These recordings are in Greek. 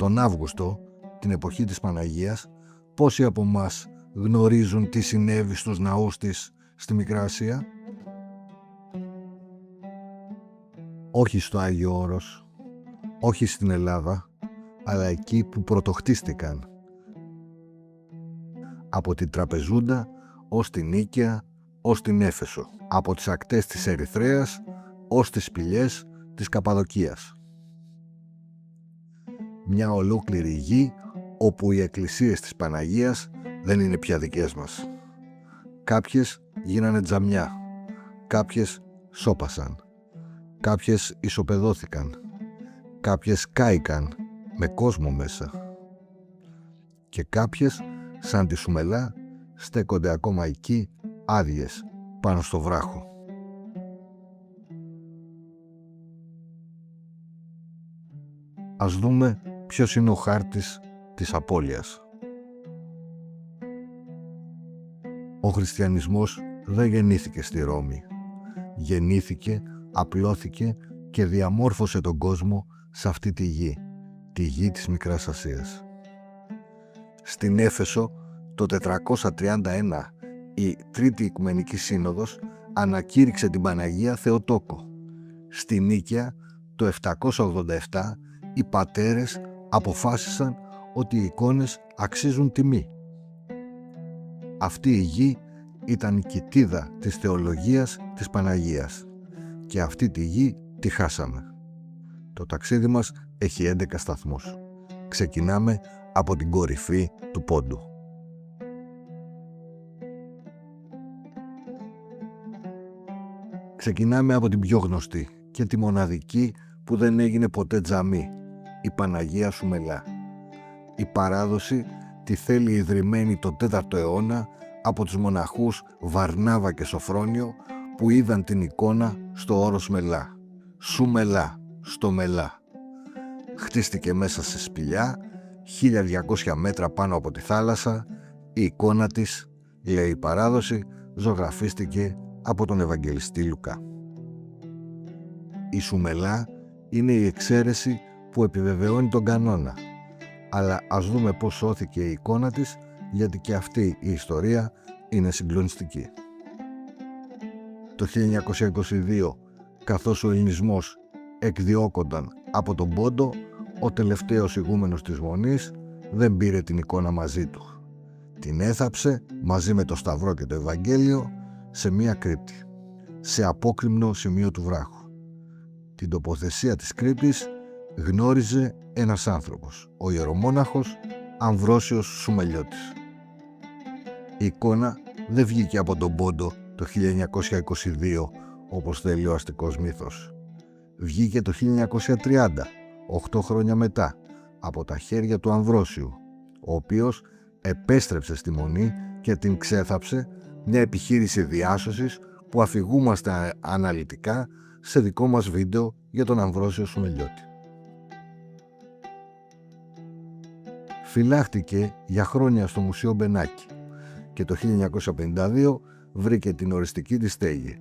Τον Αύγουστο, την εποχή της Παναγίας, πόσοι από μας γνωρίζουν τι συνέβη στους ναούς της στη Μικρά Ασία? Όχι στο Άγιο Όρος, όχι στην Ελλάδα, αλλά εκεί που πρωτοχτίστηκαν. Από την Τραπεζούντα ως την Νίκαια, ως την Έφεσο. Από τις ακτές της Ερυθρέας ως τις σπηλιές της Καπαδοκίας. Μια ολόκληρη γη όπου οι εκκλησίες της Παναγίας δεν είναι πια δικές μας. Κάποιες γίνανε τζαμιά, κάποιες σώπασαν, κάποιες ισοπεδώθηκαν, κάποιες κάηκαν με κόσμο μέσα και κάποιες, σαν τη Σουμελά, στέκονται ακόμα εκεί άδειες πάνω στο βράχο. Ας δούμε ποιος είναι ο χάρτης της απώλειας. Ο χριστιανισμός δεν γεννήθηκε στη Ρώμη. Γεννήθηκε, απλώθηκε και διαμόρφωσε τον κόσμο σε αυτή τη γη της Μικράς Ασίας. Στην Έφεσο το 431 η Τρίτη Οικουμενική Σύνοδος ανακήρυξε την Παναγία Θεοτόκο. Στη Νίκαια το 787 οι πατέρες αποφάσισαν ότι οι εικόνες αξίζουν τιμή. Αυτή η γη ήταν η κοιτίδα της θεολογίας της Παναγίας και αυτή τη γη τη χάσαμε. Το ταξίδι μας έχει 11 σταθμούς. Ξεκινάμε από την κορυφή του Πόντου. Ξεκινάμε από την πιο γνωστή και τη μοναδική που δεν έγινε ποτέ τζαμί, η Παναγία Σουμελά. Η παράδοση τη θέλει ιδρυμένη το 4ο αιώνα από τους μοναχούς Βαρνάβα και Σοφρόνιο που είδαν την εικόνα στο όρος Μελά. Σουμελά, στο Μελά. Χτίστηκε μέσα σε σπηλιά, 1200 μέτρα πάνω από τη θάλασσα. Η εικόνα της, λέει η παράδοση, ζωγραφίστηκε από τον Ευαγγελιστή Λουκά. Η Σουμελά είναι η εξαίρεση που επιβεβαιώνει τον κανόνα. Αλλά ας δούμε πώς σώθηκε η εικόνα της, γιατί και αυτή η ιστορία είναι συγκλονιστική. Το 1922, καθώς ο ελληνισμός εκδιώκονταν από τον Πόντο, ο τελευταίος ηγούμενος της Μονής δεν πήρε την εικόνα μαζί του. Την έθαψε μαζί με το Σταυρό και το Ευαγγέλιο σε μία κρύπτη, σε απόκρημνο σημείο του βράχου. Την τοποθεσία της κρύπτης γνώριζε ένας άνθρωπος, ο ιερομόναχος Αμβρόσιος Σουμελιώτης. Η εικόνα δεν βγήκε από τον Πόντο το 1922 όπως θέλει ο αστικός μύθος. Βγήκε το 1930, 8 χρόνια μετά, από τα χέρια του Αμβρόσιου, ο οποίος επέστρεψε στη Μονή και την ξέθαψε, μια επιχείρηση διάσωσης που αφηγούμαστε αναλυτικά σε δικό μας βίντεο για τον Αμβρόσιο Σουμελιώτη. Φυλάχτηκε για χρόνια στο Μουσείο Μπενάκη και το 1952 βρήκε την οριστική της στέγη,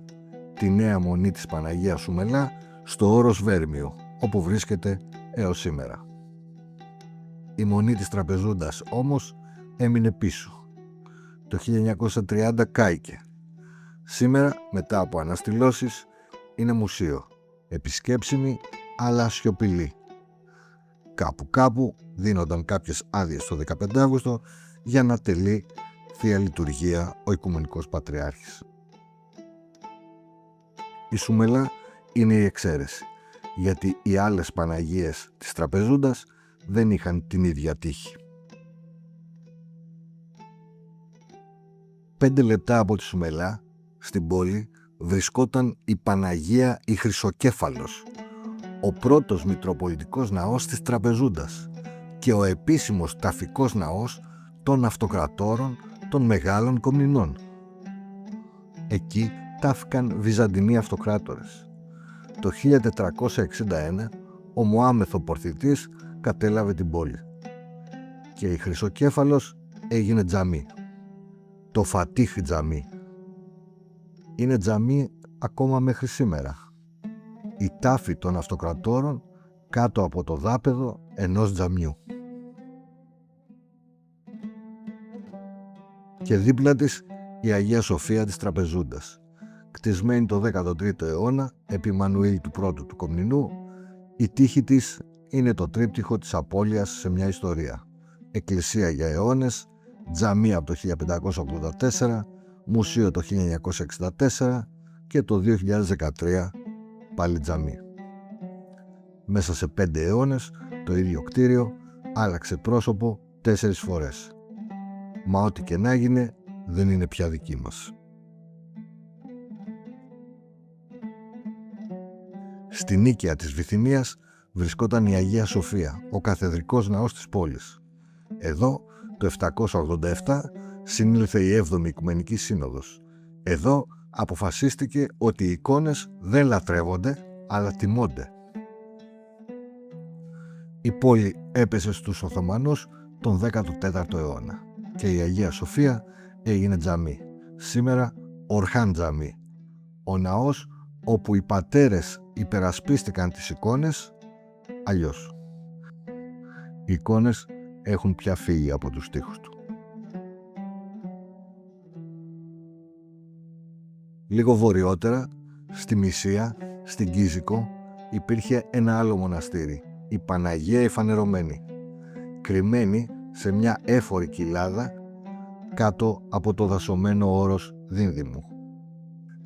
τη νέα Μονή της Παναγίας Σουμελά, στο όρος Βέρμιο, όπου βρίσκεται έως σήμερα. Η Μονή της Τραπεζούντας όμως έμεινε πίσω. Το 1930 κάηκε. Σήμερα, μετά από αναστηλώσεις, είναι μουσείο, επισκέψιμη αλλά σιωπηλή. Κάπου δίνονταν κάποιες άδειες το 15 Αύγουστο για να τελεί Θεία Λειτουργία ο Οικουμενικός Πατριάρχης. Η Σουμελά είναι η εξαίρεση, γιατί οι άλλες Παναγίες της Τραπεζούντας δεν είχαν την ίδια τύχη. 5 λεπτά από τη Σουμελά, στην πόλη, βρισκόταν η Παναγία η Χρυσοκέφαλος, ο πρώτος μητροπολιτικός ναός της Τραπεζούντας και ο επίσημος ταφικός ναός των αυτοκρατόρων των μεγάλων Κομνηνών. Εκεί τάφηκαν Βυζαντινοί αυτοκράτορες. Το 1461 ο Μωάμεθο Πορθητής κατέλαβε την πόλη και η Χρυσοκέφαλος έγινε τζαμί, το Φατίχ τζαμί. Είναι τζαμί ακόμα μέχρι σήμερα. Η τάφη των αυτοκρατόρων κάτω από το δάπεδο ενός τζαμιού. Και δίπλα της η Αγία Σοφία της Τραπεζούντας, κτισμένη το 13ο αιώνα επί Μανουήλ του πρώτου του Κομνηνού. Η τύχη της είναι το τρίπτυχο της απώλειας σε μια ιστορία. Εκκλησία για αιώνες, τζαμί από το 1584, μουσείο το 1964 και το 2013 πάλι τζαμί. Μέσα σε 5 αιώνες το ίδιο κτίριο άλλαξε πρόσωπο 4 φορές. Μα ό,τι και να έγινε δεν είναι πια δική μας. Στην οίκαια της Βυθινίας βρισκόταν η Αγία Σοφία, ο καθεδρικός ναός της πόλης. Εδώ το 787 συνήλθε η 7η Οικουμενική Σύνοδος. Εδώ αποφασίστηκε ότι οι εικόνες δεν λατρεύονται, αλλά τιμώνται. Η πόλη έπεσε στους Οθωμανούς τον 14ο αιώνα και η Αγία Σοφία έγινε τζαμί. Σήμερα Ορχάν Τζαμί, ο ναός όπου οι πατέρες υπερασπίστηκαν τις εικόνες, αλλιώς. Οι εικόνες έχουν πια φύγει από τους τοίχους του. Λίγο βορειότερα, στη Μυσία, στην Κίζικο, υπήρχε ένα άλλο μοναστήρι, η Παναγία η Φανερωμένη, κρυμμένη σε μια έφορη κοιλάδα κάτω από το δασωμένο όρος Δίνδυμου.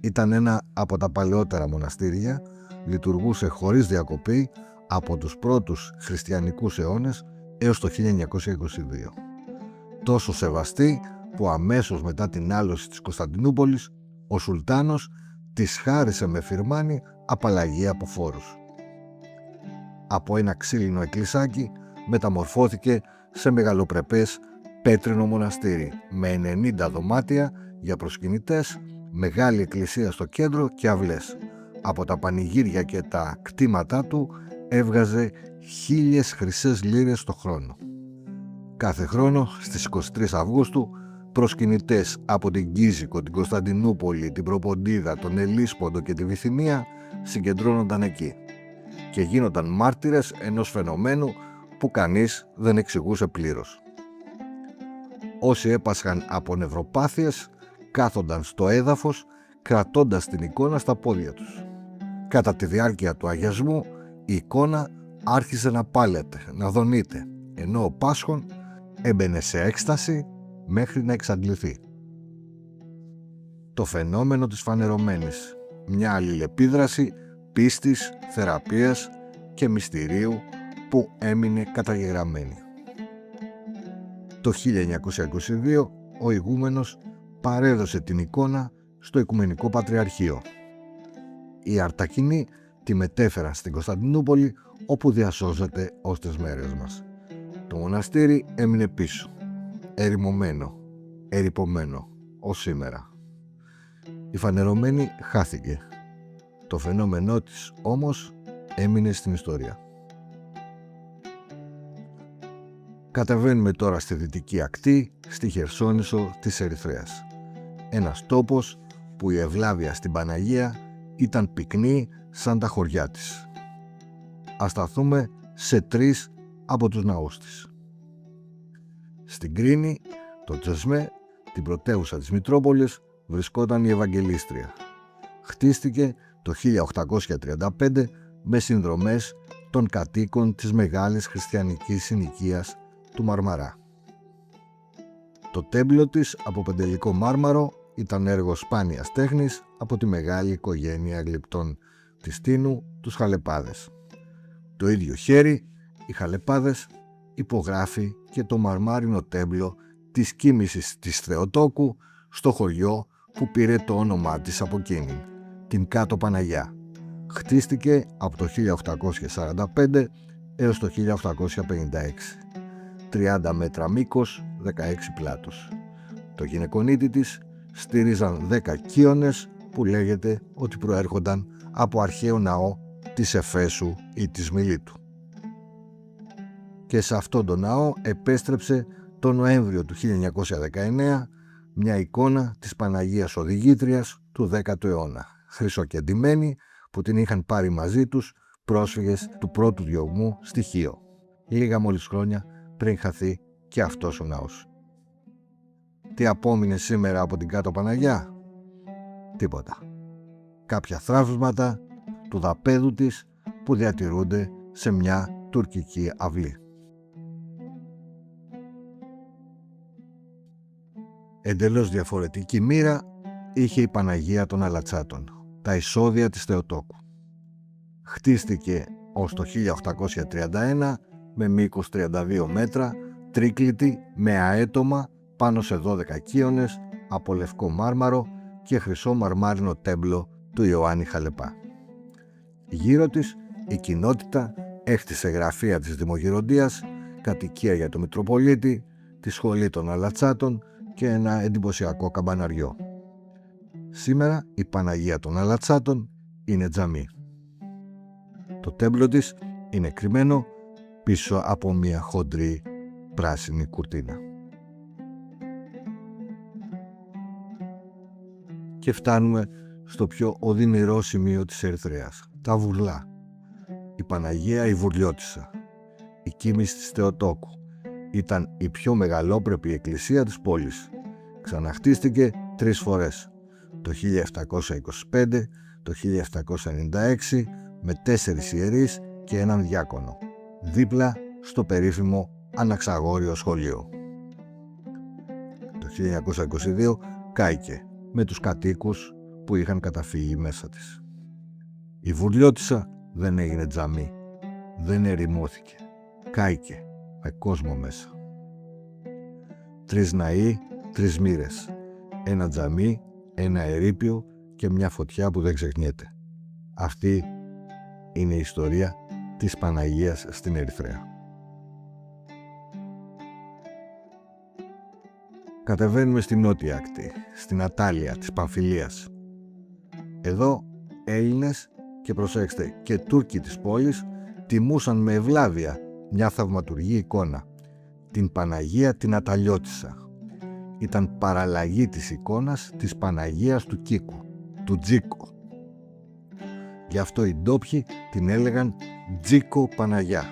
Ήταν ένα από τα παλαιότερα μοναστήρια, λειτουργούσε χωρίς διακοπή από τους πρώτους χριστιανικούς αιώνες έως το 1922. Τόσο σεβαστή που αμέσως μετά την άλωση της Κωνσταντινούπολης ο Σουλτάνος της χάρισε με φιρμάνι απαλλαγή από φόρους. Από ένα ξύλινο εκκλησάκι μεταμορφώθηκε σε μεγαλοπρεπές πέτρινο μοναστήρι με 90 δωμάτια για προσκυνητές, μεγάλη εκκλησία στο κέντρο και αυλές. Από τα πανηγύρια και τα κτήματά του έβγαζε 1.000 χρυσές λίρες το χρόνο. Κάθε χρόνο στις 23 Αυγούστου προσκυνητές από την Κίζικο, την Κωνσταντινούπολη, την Προποντίδα, τον Ελίσποντο και τη Βυθινία συγκεντρώνονταν εκεί και γίνονταν μάρτυρες ενός φαινομένου που κανείς δεν εξηγούσε πλήρως. Όσοι έπασχαν από νευροπάθειες κάθονταν στο έδαφος κρατώντας την εικόνα στα πόδια τους. Κατά τη διάρκεια του αγιασμού η εικόνα άρχισε να πάλεται, να δονείται, ενώ ο πάσχων έμπαινε σε έκσταση μέχρι να εξαντληθεί. Το φαινόμενο της φανερωμένης, μια αλληλεπίδραση πίστης, θεραπείας και μυστηρίου που έμεινε καταγεγραμμένη. Το 1922 ο ηγούμενος παρέδωσε την εικόνα στο Οικουμενικό Πατριαρχείο. Οι Αρτακινοί τη μετέφεραν στην Κωνσταντινούπολη, όπου διασώζεται ως τις μέρες μας. Το μοναστήρι έμεινε πίσω, ερημωμένο, ερειπωμένο, ως σήμερα. Η φανερωμένη χάθηκε. Το φαινόμενό της όμως έμεινε στην ιστορία. Κατεβαίνουμε τώρα στη δυτική ακτή, στη Χερσόνησο της Ερυθρέας. Ένας τόπος που η ευλάβεια στην Παναγία ήταν πυκνή σαν τα χωριά της. Ας σταθούμε σε 3 από τους ναούς της. Στην Κρίνη, το Τσεσμέ, την πρωτεύουσα της Μητρόπολης, βρισκόταν η Ευαγγελίστρια. Χτίστηκε το 1835 με συνδρομές των κατοίκων της μεγάλης χριστιανικής συνοικίας του Μαρμαρά. Το τέμπλο της από πεντελικό μάρμαρο ήταν έργο σπάνιας τέχνης από τη μεγάλη οικογένεια γλυπτών της Τίνου, τους Χαλεπάδες. Το ίδιο χέρι, οι Χαλεπάδες, υπογράφει και το μαρμάρινο τέμπλο της κοίμησης της Θεοτόκου στο χωριό που πήρε το όνομά της από εκείνη, την Κάτω Παναγιά. Χτίστηκε από το 1845 έως το 1856. 30 μέτρα μήκος, 16 πλάτος. Το γυναικονίτη της στήριζαν 10 κύονες που λέγεται ότι προέρχονταν από αρχαίο ναό της Εφέσου ή της Μιλήτου. Και σε αυτόν τον ναό επέστρεψε το Νοέμβριο του 1919 μια εικόνα της Παναγίας Οδηγήτριας του 10ου αιώνα, χρυσοκεντημένη, που την είχαν πάρει μαζί τους πρόσφυγες του πρώτου διωγμού στη Χίο, λίγα μόλις χρόνια πριν χαθεί και αυτός ο ναός. Τι απόμεινε σήμερα από την Κάτω Παναγιά? Τίποτα. Κάποια θραύσματα του δαπέδου της που διατηρούνται σε μια τουρκική αυλή. Εντελώς διαφορετική μοίρα είχε η Παναγία των Αλατσάτων, τα εισόδια της Θεοτόκου. Χτίστηκε ως το 1831 με μήκος 32 μέτρα, τρίκλητη με αέτομα πάνω σε 12 κύονες από λευκό μάρμαρο και χρυσό μαρμάρινο τέμπλο του Ιωάννη Χαλεπά. Γύρω της η κοινότητα έχτισε γραφεία της Δημογυροντίας, κατοικία για τον Μητροπολίτη, τη σχολή των Αλατσάτων και ένα εντυπωσιακό καμπαναριό. Σήμερα η Παναγία των Αλατσάτων είναι τζαμί. Το τέμπλο της είναι κρυμμένο πίσω από μια χοντρή πράσινη κουρτίνα. Και φτάνουμε στο πιο οδυνηρό σημείο της Ερυθρέας, τα Βουρλά. Η Παναγία η Βουρλιώτισσα, η κοίμηση της Θεοτόκου, ήταν η πιο μεγαλόπρεπη εκκλησία της πόλης. Ξαναχτίστηκε 3 φορές, το 1725, το 1796, με 4 ιερείς και έναν διάκονο, δίπλα στο περίφημο Αναξαγόριο σχολείο. Το 1922 κάηκε με τους κατοίκους που είχαν καταφύγει μέσα της. Η Βουρλιώτισσα δεν έγινε τζαμί, δεν ερημώθηκε, κάηκε με κόσμο μέσα. 3 ναοί, 3 μοίρες, ένα τζαμί, ένα ερείπιο και μια φωτιά που δεν ξεχνιέται. Αυτή είναι η ιστορία της Παναγίας στην Ερυθρέα. Κατεβαίνουμε στην νότια ακτή, στην Ατάλεια της Παμφιλίας. Εδώ Έλληνες και προσέξτε και Τούρκοι της πόλης τιμούσαν με ευλάβεια μια θαυματουργή εικόνα, την Παναγία την Αταλιώτισσα. Ήταν παραλλαγή της εικόνας της Παναγίας του Κίκου, του Τζίκο. Γι' αυτό οι ντόπιοι την έλεγαν Τζίκο Παναγιά.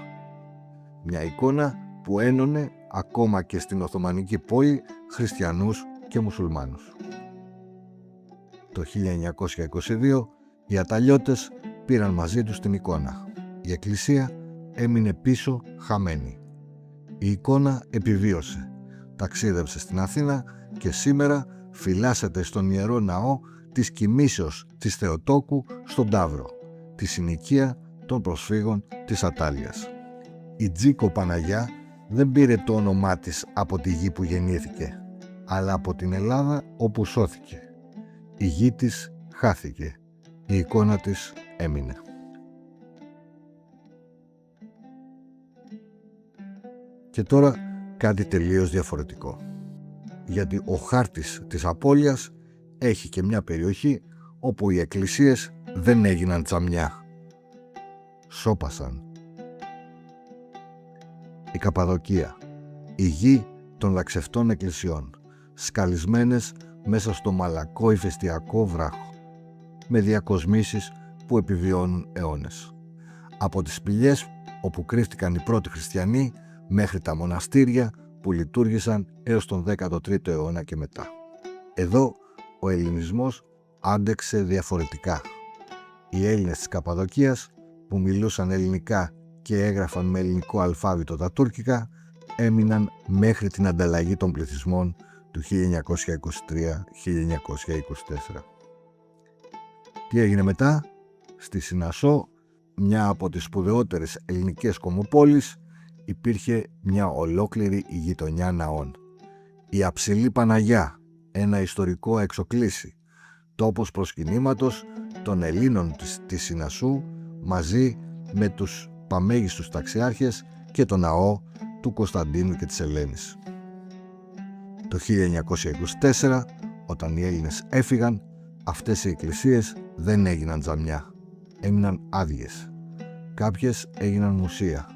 Μια εικόνα που ένωνε ακόμα και στην Οθωμανική πόλη χριστιανούς και μουσουλμάνους. Το 1922 οι Αταλιώτες πήραν μαζί τους την εικόνα. Η εκκλησία έμεινε πίσω χαμένη. Η εικόνα επιβίωσε, ταξίδεψε στην Αθήνα και σήμερα φυλάσσεται στον Ιερό Ναό της Κοιμήσεως της Θεοτόκου στον Ταύρο, τη συνοικία των προσφύγων της Ατάλειας. Η Τζίκο Παναγιά δεν πήρε το όνομά της από τη γη που γεννήθηκε, αλλά από την Ελλάδα όπου σώθηκε. Η γη της χάθηκε, η εικόνα της έμεινε. Και τώρα κάτι τελείως διαφορετικό. Γιατί ο χάρτης της απώλειας έχει και μια περιοχή όπου οι εκκλησίες δεν έγιναν τζαμιά. Σώπασαν. Η Καπαδοκία, η γη των λαξευτών εκκλησιών, σκαλισμένες μέσα στο μαλακό ηφαιστειακό βράχο, με διακοσμήσεις που επιβιώνουν αιώνες. Από τις σπηλιές όπου κρύφτηκαν οι πρώτοι χριστιανοί μέχρι τα μοναστήρια που λειτουργήσαν έως τον 13ο αιώνα και μετά. Εδώ ο ελληνισμός άντεξε διαφορετικά. Οι Έλληνες της Καπαδοκίας που μιλούσαν ελληνικά και έγραφαν με ελληνικό αλφάβητο τα τουρκικά έμειναν μέχρι την ανταλλαγή των πληθυσμών του 1923-1924. Τι έγινε μετά? Στη Συνασσό, μια από τις σπουδαιότερες ελληνικές κομμοπόλεις, υπήρχε μια ολόκληρη γειτονιά ναών. Η Αψηλή Παναγιά, ένα ιστορικό εξοκλήσι, τόπος προσκυνήματος των Ελλήνων της Συνασσού μαζί με τους παμέγιστους ταξιάρχες και το ναό του Κωνσταντίνου και της Ελένης. Το 1924, όταν οι Έλληνες έφυγαν, αυτές οι εκκλησίες δεν έγιναν τζαμιά, έμειναν άδειες. Κάποιες έγιναν μουσεία,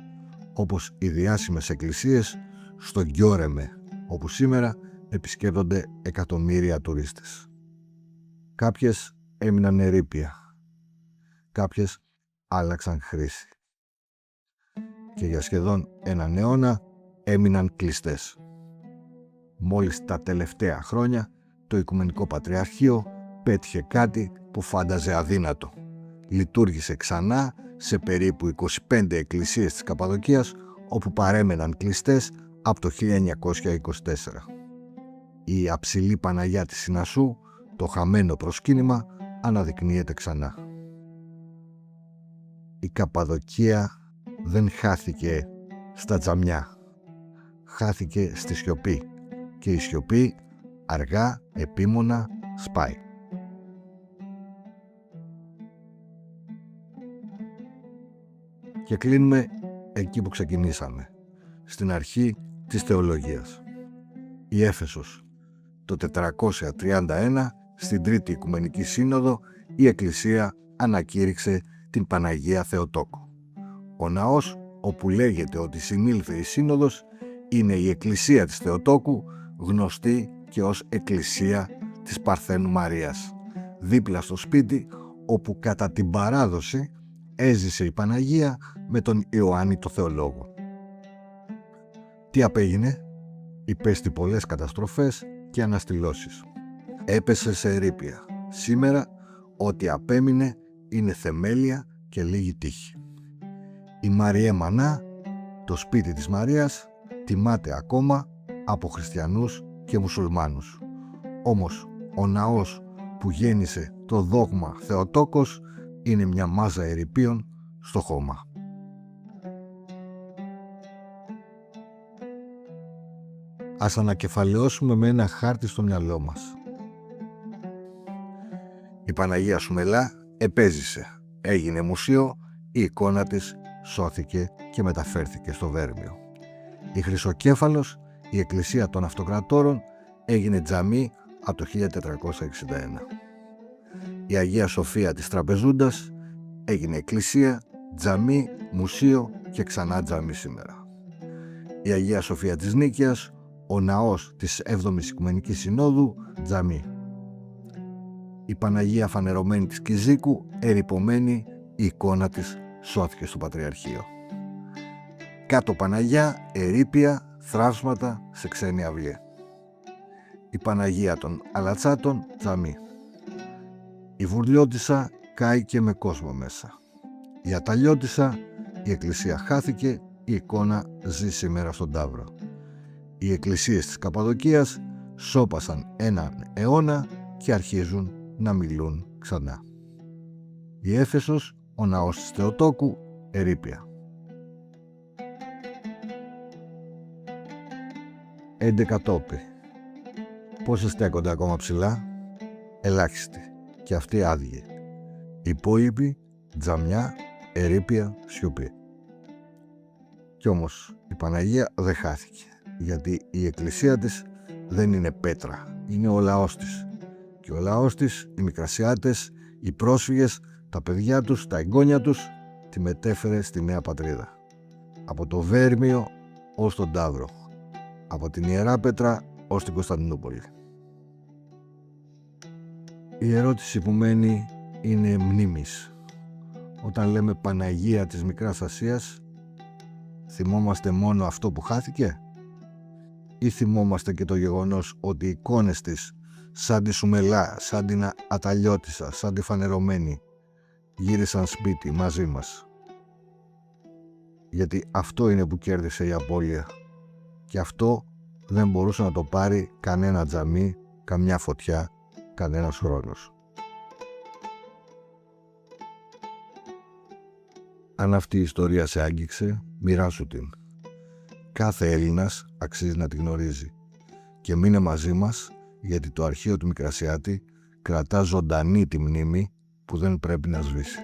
όπως οι διάσημες εκκλησίες στο Γκιόρεμε, όπου σήμερα επισκέπτονται εκατομμύρια τουρίστες. Κάποιες έμειναν ερείπια. Κάποιες άλλαξαν χρήση και για σχεδόν έναν αιώνα έμειναν κλειστές. Μόλις τα τελευταία χρόνια το Οικουμενικό Πατριαρχείο πέτυχε κάτι που φάνταζε αδύνατο. Λειτουργήσε ξανά σε περίπου 25 εκκλησίες της Καπαδοκίας, όπου παρέμεναν κλειστές από το 1924. Η αψηλή Παναγιά της Συνασσού, το χαμένο προσκύνημα, αναδεικνύεται ξανά. Η Καπαδοκία δεν χάθηκε στα τζαμιά. Χάθηκε στη σιωπή και η σιωπή αργά, επίμονα σπάει. Και κλείνουμε εκεί που ξεκινήσαμε, στην αρχή της θεολογίας. Η Έφεσος. Το 431, στην Τρίτη Οικουμενική Σύνοδο, η Εκκλησία ανακήρυξε την Παναγία Θεοτόκο. Ο ναός, όπου λέγεται ότι συνήλθε η Σύνοδος, είναι η Εκκλησία της Θεοτόκου, γνωστή και ως Εκκλησία της Παρθένου Μαρίας, δίπλα στο σπίτι όπου κατά την παράδοση έζησε η Παναγία με τον Ιωάννη το Θεολόγο. Τι απέγινε? Υπέστη πολλές καταστροφές και αναστηλώσεις. Έπεσε σε ερείπια. Σήμερα ό,τι απέμεινε είναι θεμέλια και λίγη τύχη. Η Μαριέ Μανά, το σπίτι της Μαρίας, τιμάται ακόμα από χριστιανούς και μουσουλμάνους. Όμως ο ναός που γέννησε το δόγμα Θεοτόκος είναι μια μάζα ερειπίων στο χώμα. Ας ανακεφαλαιώσουμε με ένα χάρτη στο μυαλό μας. Η Παναγία Σουμελά επέζησε, έγινε μουσείο, η εικόνα της σώθηκε και μεταφέρθηκε στο Βέρμιο. Η Χρυσοκέφαλος, η Εκκλησία των Αυτοκρατόρων, έγινε τζαμί από το 1461. Η Αγία Σοφία της Τραπεζούντας έγινε εκκλησία, τζαμί, μουσείο και ξανά τζαμί σήμερα. Η Αγία Σοφία της Νίκαιας, ο ναός της 7ης Οικουμενικής Συνόδου, τζαμί. Η Παναγία φανερωμένη της Κιζίκου, ερειπωμένη, η εικόνα της σώθηκε στο Πατριαρχείο. Κάτω Παναγιά, ερείπια, θράψματα σε ξένη αυλή. Η Παναγία των Αλατσάτων, τζαμί. Η Βουρλιώτισσα κάηκε με κόσμο μέσα. Η Αταλιώτισσα, η εκκλησία χάθηκε, η εικόνα ζει σήμερα στον Ταύρο. Οι εκκλησίες της Καπαδοκίας σώπασαν έναν αιώνα και αρχίζουν να μιλούν ξανά. Η Έφεσος, ο ναός της Θεοτόκου, ερείπια. 11 τόποι. Πόσοι στέκονται ακόμα ψηλά? Ελάχιστοι. Και αυτοί άδειοι. Οι υπόλοιποι τζαμιά, ερείπια, σιωπή. Κι όμως η Παναγία δεν χάθηκε, γιατί η εκκλησία της δεν είναι πέτρα, είναι ο λαός της. Και ο λαός της, οι Μικρασιάτες, οι πρόσφυγες, τα παιδιά τους, τα εγγόνια τους, τη μετέφερε στη νέα πατρίδα. Από το Βέρμιο ως τον Ταύρο, από την Ιερά Πέτρα ως την Κωνσταντινούπολη. Η ερώτηση που μένει είναι μνήμης. Όταν λέμε Παναγία της Μικράς Ασίας, θυμόμαστε μόνο αυτό που χάθηκε? Ή θυμόμαστε και το γεγονός ότι οι εικόνες της, σαν τη Σουμελά, σαν την Αταλιώτισσα, σαν τη Φανερωμένη, γύρισαν σπίτι μαζί μας? Γιατί αυτό είναι που κέρδισε η απώλεια. Και αυτό δεν μπορούσε να το πάρει κανένα τζαμί, καμιά φωτιά, κανένας χρόνος. Αν αυτή η ιστορία σε άγγιξε, μοιράσου την. Κάθε Έλληνας αξίζει να τη γνωρίζει. Και μείνε μαζί μας, γιατί το αρχείο του Μικρασιάτη κρατά ζωντανή τη μνήμη που δεν πρέπει να σβήσει.